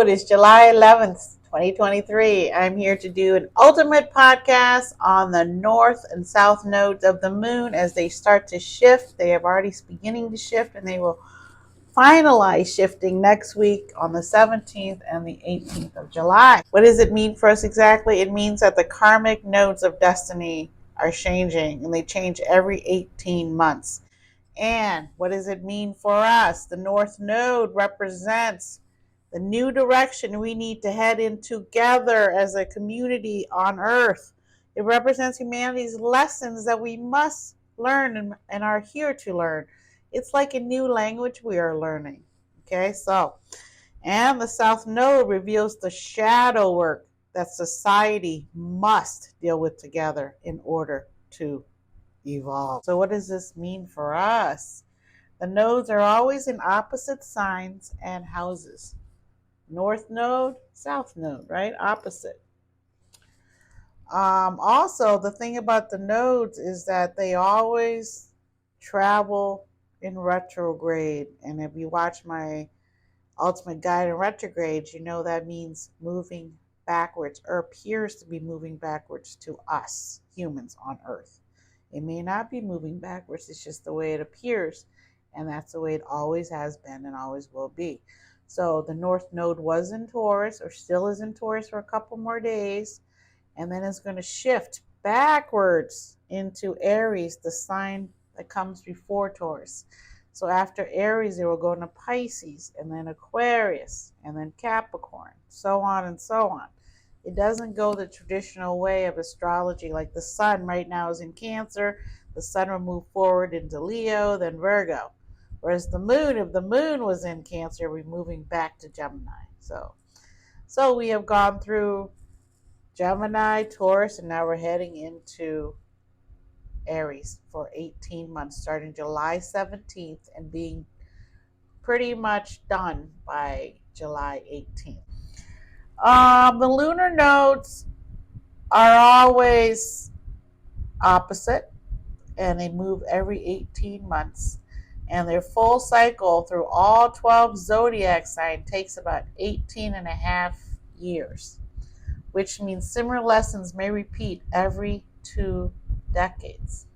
Node is July 11th, 2023. I'm here to do an ultimate podcast on the north and south nodes of the moon as they start to shift. They have already beginning to shift, and they will finalize shifting next week on the 17th and the 18th of July. What does it mean for us exactly? It means that the karmic nodes of destiny are changing, and they change every 18 months. And what does it mean for us? The North Node represents the new direction we need to head in together as a community on Earth. It represents humanity's lessons that we must learn and are here to learn. It's like a new language we are learning. Okay, and the South Node reveals the shadow work that society must deal with together in order to evolve. So what does this mean for us? The nodes are always in opposite signs and houses. North node, south node, right? Opposite. Also, the thing about the nodes is that they always travel in retrograde. And if you watch my ultimate guide in retrograde, you know that means moving backwards, or appears to be moving backwards to us, humans on Earth. It may not be moving backwards, it's just the way it appears. And that's the way it always has been and always will be. So the North Node was in Taurus, or still is in Taurus for a couple more days. And then it's going to shift backwards into Aries, the sign that comes before Taurus. So after Aries, it will go into Pisces, and then Aquarius, and then Capricorn, so on and so on. It doesn't go the traditional way of astrology, like the sun right now is in Cancer. The sun will move forward into Leo, then Virgo. Whereas the moon, if the moon was in Cancer, we're moving back to Gemini. So we have gone through Gemini, Taurus, and now we're heading into Aries for 18 months, starting July 17th and being pretty much done by July 18th. The lunar nodes are always opposite, and they move every 18 months. And their full cycle through all 12 zodiac signs takes about 18 and a half years, which means similar lessons may repeat every 2 decades.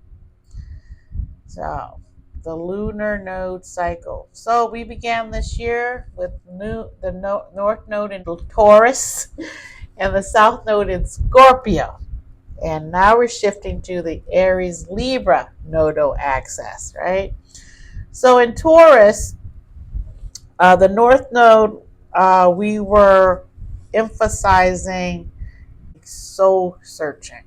So, the lunar node cycle. So we began this year with the North Node in Taurus and the South Node in Scorpio. And now we're shifting to the Aries Libra nodal axis, right? So in Taurus, the North Node, we were emphasizing soul searching.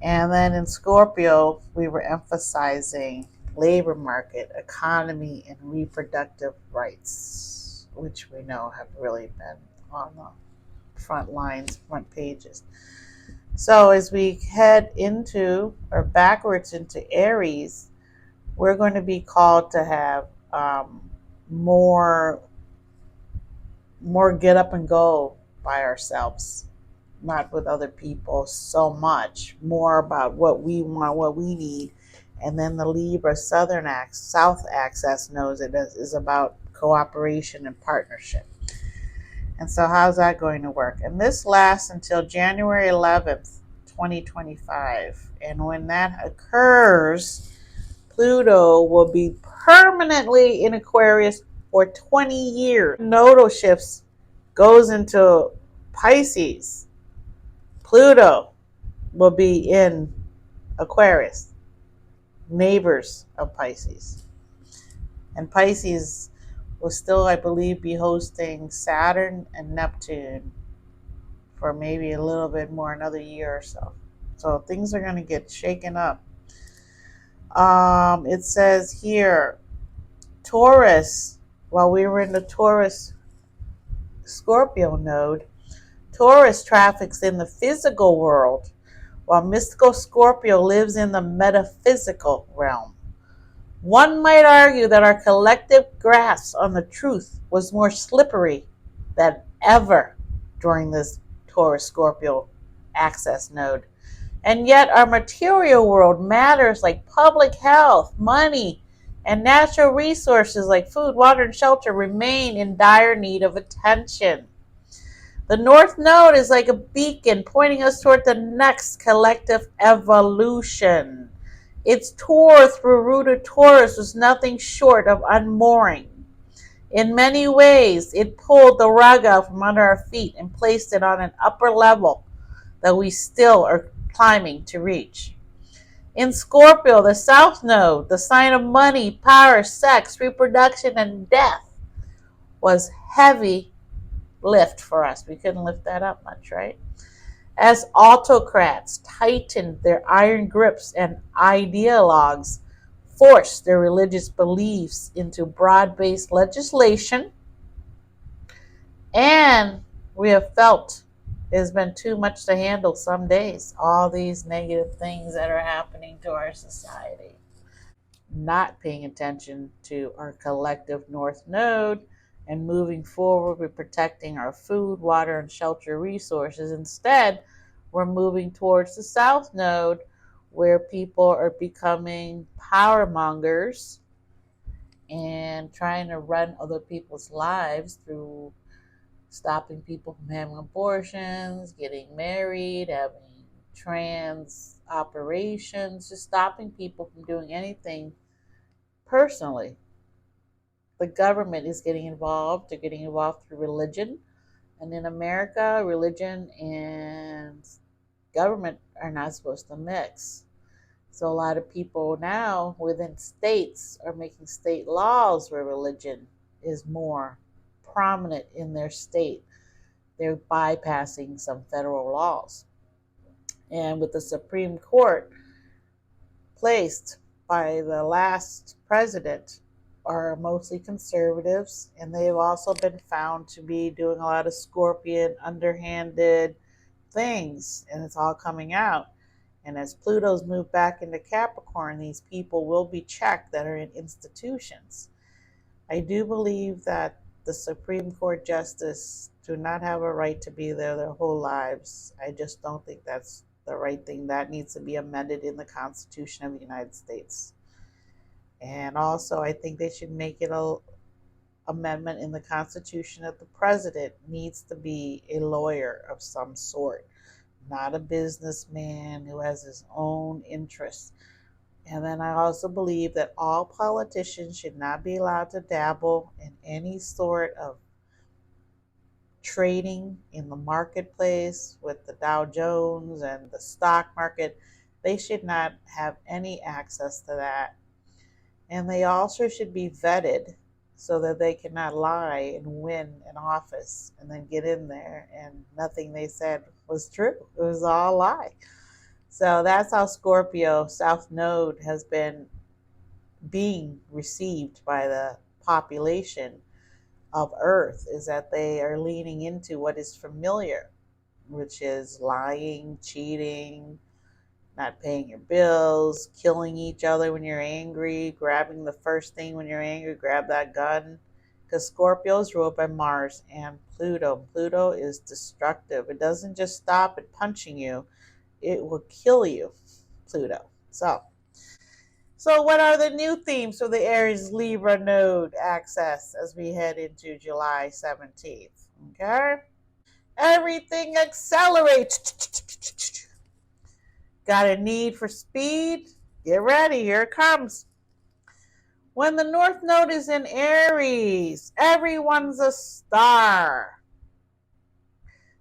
And then in Scorpio, we were emphasizing labor market, economy, and reproductive rights, which we know have really been on the front lines, front pages. So as we head into, or backwards into Aries, we're going to be called to have more get up and go by ourselves, not with other people so much, more about what we want, what we need. And then the Libra South axis knows it is about cooperation and partnership. And so how's that going to work? And this lasts until January 11th, 2025. And when that occurs, Pluto will be permanently in Aquarius for 20 years. Nodal shifts goes into Pisces. Pluto will be in Aquarius, neighbors of Pisces. And Pisces will still, I believe, be hosting Saturn and Neptune for maybe a little bit more, another year or so. So things are going to get shaken up. It says here, Taurus, while we were in the Taurus Scorpio node, Taurus traffics in the physical world, while mystical Scorpio lives in the metaphysical realm. One might argue that our collective grasp on the truth was more slippery than ever during this Taurus Scorpio axis node. And yet our material world matters like public health, money, And natural resources like food, water, and shelter remain in dire need of attention. The North Node is like a beacon pointing us toward the next collective evolution. Its tour through rooted Taurus was nothing short of unmooring. In many ways, it pulled the rug out from under our feet and placed it on an upper level that we still are climbing to reach. In Scorpio, the South Node, the sign of money, power, sex, reproduction, and death, was heavy lift for us. We couldn't lift that up much, right? As autocrats tightened their iron grips and ideologues forced their religious beliefs into broad based legislation, and we have felt it has been too much to handle some days, all these negative things that are happening to our society. Not paying attention to our collective North Node and moving forward with protecting our food, water, and shelter resources. Instead, we're moving towards the South Node where people are becoming power mongers and trying to run other people's lives through stopping people from having abortions, getting married, having trans operations, just stopping people from doing anything personally. The government is getting involved. They're getting involved through religion. And in America, religion and government are not supposed to mix. So a lot of people now within states are making state laws where religion is more prominent in their state. They're bypassing some federal laws. And with the Supreme Court placed by the last president are mostly conservatives, and they've also been found to be doing a lot of scorpion, underhanded things, and it's all coming out. And as Pluto's moved back into Capricorn, these people will be checked that are in institutions. I do believe that the Supreme Court justice do not have a right to be there their whole lives. I just don't think that's the right thing. That needs to be amended in the Constitution of the United States. And also, I think they should make it a amendment in the Constitution that the president needs to be a lawyer of some sort, not a businessman who has his own interests. And then I also believe that all politicians should not be allowed to dabble in any sort of trading in the marketplace with the Dow Jones and the stock market. They should not have any access to that. And they also should be vetted so that they cannot lie and win an office and then get in there and nothing they said was true. It was all a lie. So that's how Scorpio South Node has been being received by the population of Earth, is that they are leaning into what is familiar, which is lying, cheating, not paying your bills, killing each other when you're angry, grabbing the first thing when you're angry, grab that gun. Because Scorpio is ruled by Mars and Pluto. Pluto is destructive. It doesn't just stop at punching you, it will kill you, Pluto. So what are the new themes for the Aries Libra node access as we head into July 17th? Okay? Everything accelerates. Got a need for speed? Get ready, here it comes. When the North Node is in Aries, everyone's a star.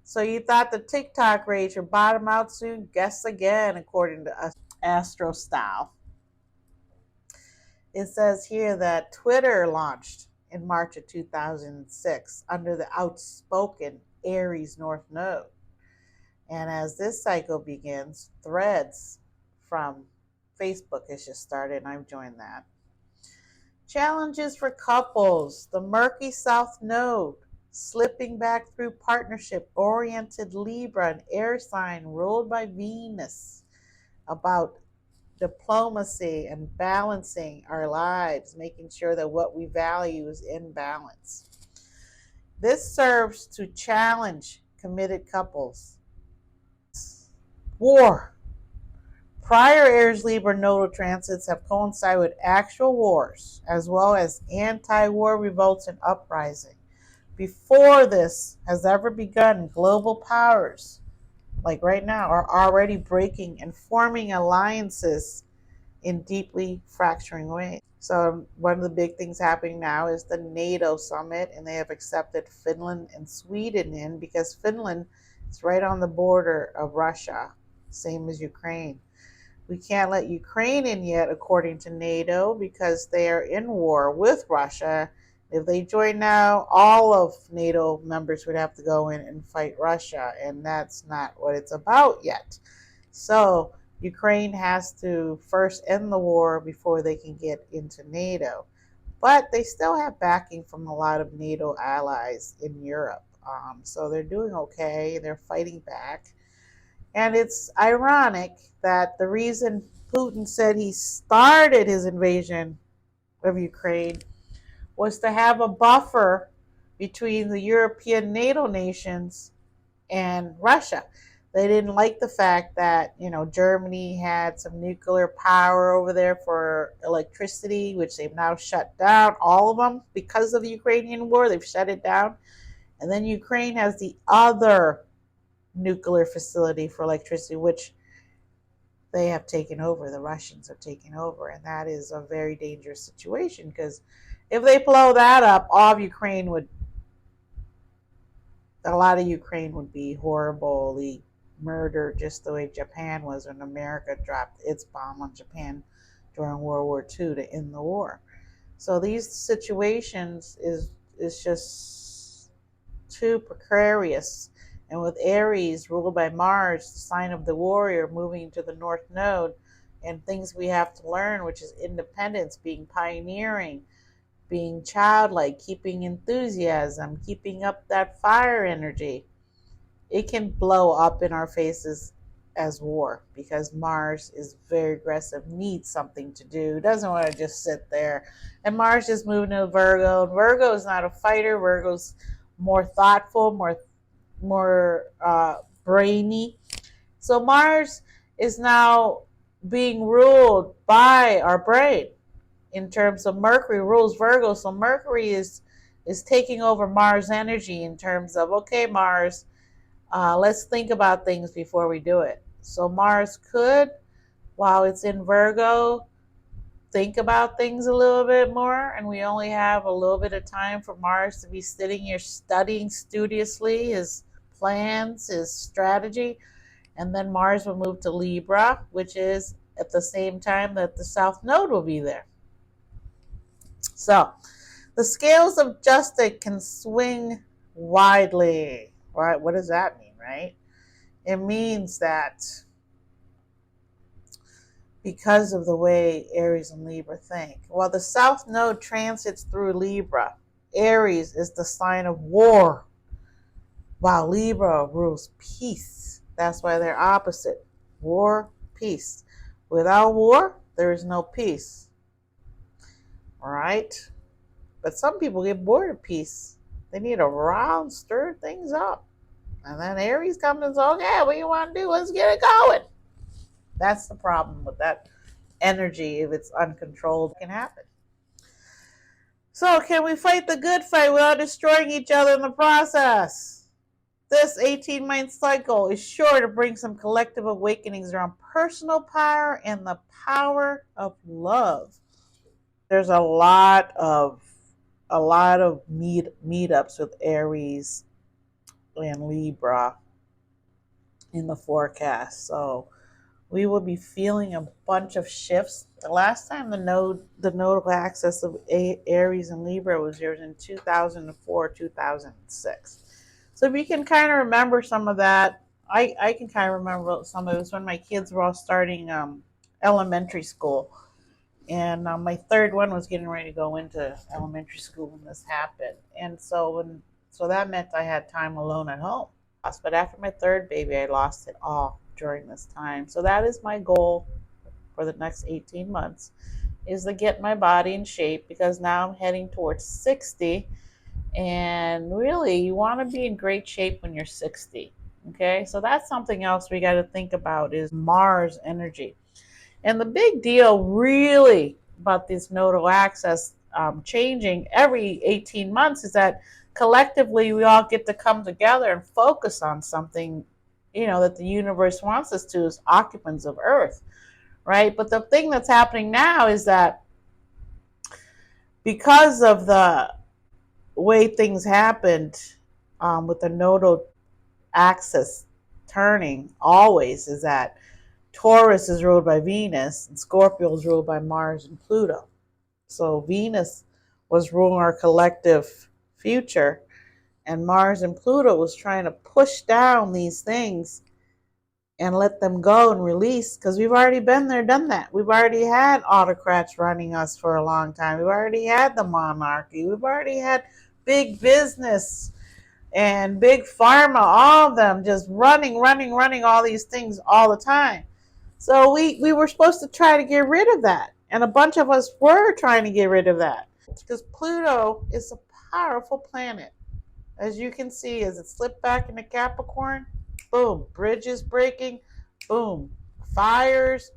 So you thought the TikTok rage would bottom out soon? Guess again, according to Astro Style. It says here that Twitter launched in March of 2006 under the outspoken Aries North Node. And as this cycle begins, Threads from Facebook has just started, and I've joined that. Challenges for couples. The murky South Node slipping back through partnership-oriented Libra, an air sign ruled by Venus, about diplomacy and balancing our lives, making sure that what we value is in balance. This serves to challenge committed couples. War, Prior Aries Libra nodal transits have coincided with actual wars, as well as anti-war revolts and uprising. Before this has ever begun, global powers, like right now, are already breaking and forming alliances in deeply fracturing ways. So one of the big things happening now is the NATO summit, and they have accepted Finland and Sweden in because Finland is right on the border of Russia, same as Ukraine. We can't let Ukraine in yet, according to NATO, because they are in war with Russia. If they join now, all of NATO members would have to go in and fight Russia, and that's not what it's about yet. So Ukraine has to first end the war before they can get into NATO. But they still have backing from a lot of NATO allies in Europe. So they're doing okay. They're fighting back. And it's ironic that the reason Putin said he started his invasion of Ukraine was to have a buffer between the European NATO nations and Russia. They didn't like the fact that, Germany had some nuclear power over there for electricity, which they've now shut down, all of them, because of the Ukrainian war. They've shut it down. And then Ukraine has the other nuclear facility for electricity, which they have taken over. The Russians have taken over. And that is a very dangerous situation, because if they blow that up, a lot of Ukraine would be horribly murdered, just the way Japan was when America dropped its bomb on Japan during World War II to end the war. So these situations is just too precarious. And with Aries ruled by Mars, the sign of the warrior, moving to the North Node, and things we have to learn, which is independence, being pioneering, being childlike, keeping enthusiasm, keeping up that fire energy, it can blow up in our faces as war, because Mars is very aggressive, needs something to do, doesn't want to just sit there. And Mars is moving to Virgo. Virgo is not a fighter. Virgo's more thoughtful, more brainy. So Mars is now being ruled by our brain. In terms of Mercury rules Virgo, so Mercury is taking over Mars energy in terms of, okay, Mars, let's think about things before we do it. So Mars could, while it's in Virgo, think about things a little bit more, and we only have a little bit of time for Mars to be sitting here studying studiously his plans, his strategy. And then Mars will move to Libra, which is at the same time that the South Node will be there. So the scales of justice can swing widely. Right? What does that mean, right? It means that because of the way Aries and Libra think. While the South Node transits through Libra, Aries is the sign of war, while Libra rules peace. That's why they're opposite. War, peace. Without war, there is no peace. All right? But some people get bored of peace. They need a round, stir things up. And then Aries comes and says, okay, what do you want to do? Let's get it going. That's the problem with that energy. If it's uncontrolled, it can happen. So can we fight the good fight without destroying each other in the process? This 18-month cycle is sure to bring some collective awakenings around personal power and the power of love. There's a lot of meetups with Aries and Libra in the forecast. So we will be feeling a bunch of shifts. The last time the nodal axis of Aries and Libra was here was in 2004, 2006. So if you can kind of remember some of that, I can kind of remember some of it. Was when my kids were all starting elementary school. And my third one was getting ready to go into elementary school when this happened. And so that meant I had time alone at home. But after my third baby, I lost it all during this time. So that is my goal for the next 18 months, is to get my body in shape, because now I'm heading towards 60. And really, you want to be in great shape when you're 60. Okay, so that's something else we got to think about, is Mars energy. And the big deal really about this nodal axis changing every 18 months is that collectively we all get to come together and focus on something, that the universe wants us to as occupants of Earth, right? But the thing that's happening now is that because of the way things happened with the nodal axis turning always is that Taurus is ruled by Venus and Scorpio is ruled by Mars and Pluto. So Venus was ruling our collective future, and Mars and Pluto was trying to push down these things and let them go and release, because we've already been there, done that. We've already had autocrats running us for a long time. We've already had the monarchy. We've already had big business and big pharma, all of them just running all these things all the time. So we were supposed to try to get rid of that. And a bunch of us were trying to get rid of that. Because Pluto is a powerful planet. As you can see, as it slipped back into Capricorn, boom, bridges breaking, boom, fires,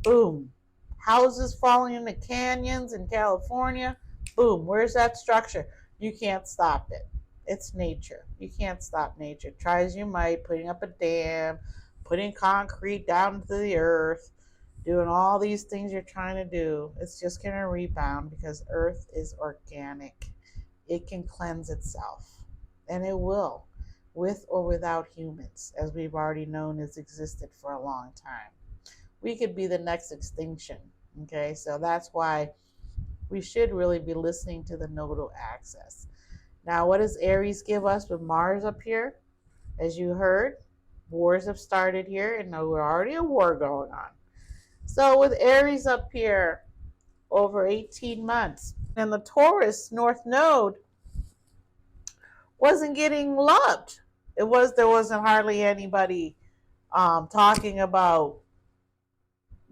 boom, houses falling into canyons in California, boom, where's that structure? You can't stop it. It's nature. You can't stop nature. Try as you might, putting up a dam, putting concrete down into the earth, doing all these things you're trying to do. It's just going to rebound because Earth is organic. It can cleanse itself, and it will, with or without humans, as we've already known has existed for a long time. We could be the next extinction. Okay, so that's why we should really be listening to the nodal axis. Now, what does Aries give us with Mars up here? As you heard, wars have started here, and we're already a war going on. So with Aries up here over 18 months, and the Taurus North Node wasn't getting loved. There wasn't hardly anybody talking about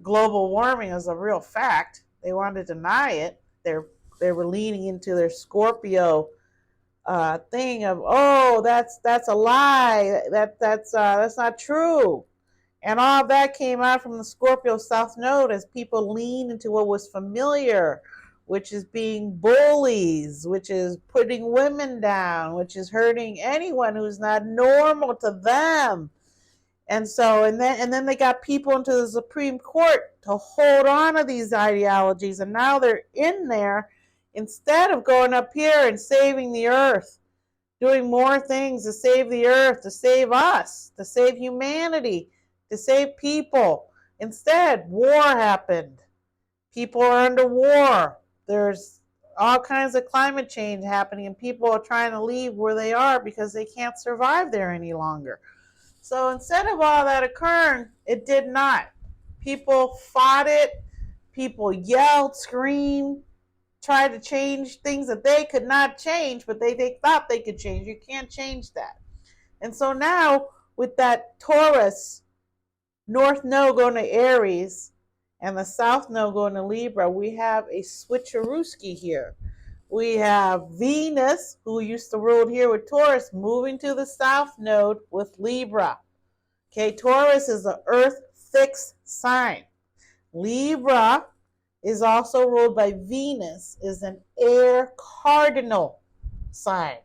global warming as a real fact. They wanted to deny it. They were leaning into their Scorpio thing of, oh, that's a lie. That's not true. And all of that came out from the Scorpio South Node as people lean into what was familiar, which is being bullies, which is putting women down, which is hurting anyone who's not normal to them. And then they got people into the Supreme Court to hold on to these ideologies, and now they're in there instead of going up here and saving the earth, doing more things to save the earth, to save us, to save humanity, to save people. Instead, war happened. People are under war. There's all kinds of climate change happening, and people are trying to leave where they are because they can't survive there any longer. So instead of all that occurring, it did not. People fought it. People yelled, screamed, tried to change things that they could not change, but they thought they could change. You can't change that. And so now, with that Taurus North Node going to Aries and the South Node going to Libra, we have a switcherooski here. We have Venus, who used to rule here with Taurus, moving to the South Node with Libra. Okay, Taurus is an earth fixed sign. Libra is also ruled by Venus, is an air cardinal sign.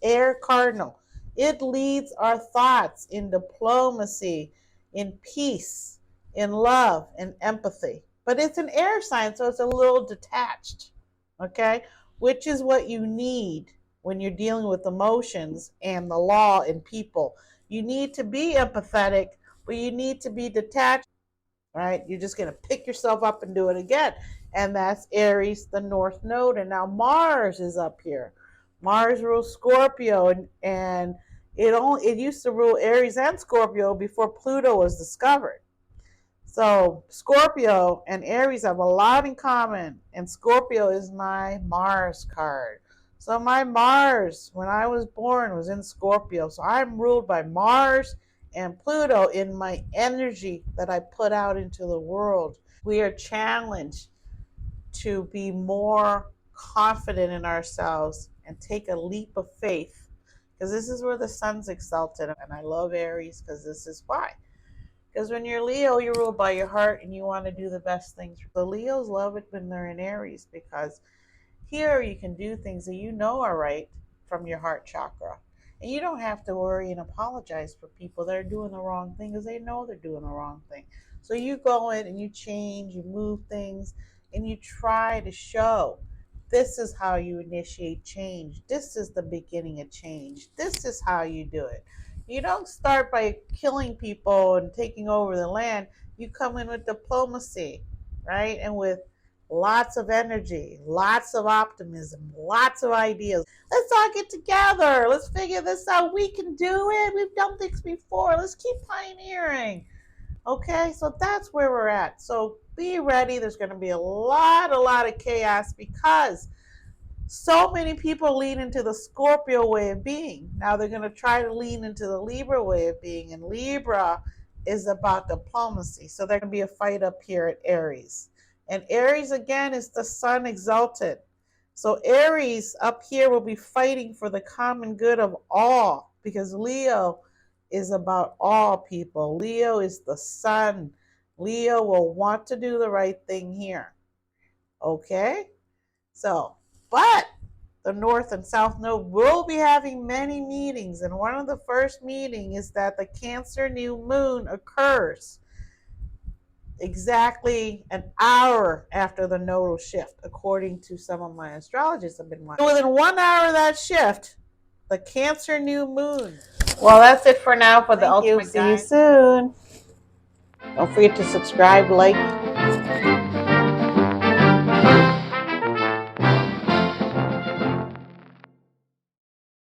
Air cardinal. It leads our thoughts in diplomacy, in peace, in love, and empathy. But it's an air sign, so it's a little detached. Okay? Which is what you need when you're dealing with emotions and the law and people. You need to be empathetic, but you need to be detached, right? You're just going to pick yourself up and do it again. And that's Aries, the North Node. And now Mars is up here. Mars rules Scorpio, and it used to rule Aries and Scorpio before Pluto was discovered. So Scorpio and Aries have a lot in common, and Scorpio is my Mars card. So my Mars, when I was born, was in Scorpio. So I'm ruled by Mars and Pluto in my energy that I put out into the world. We are challenged to be more confident in ourselves and take a leap of faith, because this is where the sun's exalted. And I love Aries because this is why. Because when you're Leo, you're ruled by your heart and you want to do the best things. The Leos love it when they're in Aries because here you can do things that you know are right from your heart chakra. And you don't have to worry and apologize for people that are doing the wrong thing because they know they're doing the wrong thing. So you go in and you change, you move things, and you try to show this is how you initiate change. This is the beginning of change. This is how you do it. You don't start by killing people and taking over the land. You come in with diplomacy, right? And with lots of energy, lots of optimism, lots of ideas. Let's all get together. Let's figure this out. We can do it. We've done things before. Let's keep pioneering. Okay, so that's where we're at. So be ready. There's going to be a lot of chaos because so many people lean into the Scorpio way of being. Now they're going to try to lean into the Libra way of being, and Libra is about diplomacy. So there's going to be a fight up here at Aries. And Aries, again, is the sun exalted. So Aries up here will be fighting for the common good of all because Leo is about all people. Leo is the sun. Leo will want to do the right thing here. Okay? So, but the North and South Node will be having many meetings, and one of the first meetings is that the Cancer new moon occurs exactly an hour after the nodal shift, according to some of my astrologists I've been watching. Within 1 hour of that shift, the Cancer new moon. Well, that's it for now for the Ultimate Guide. See you soon. Don't forget to subscribe, like,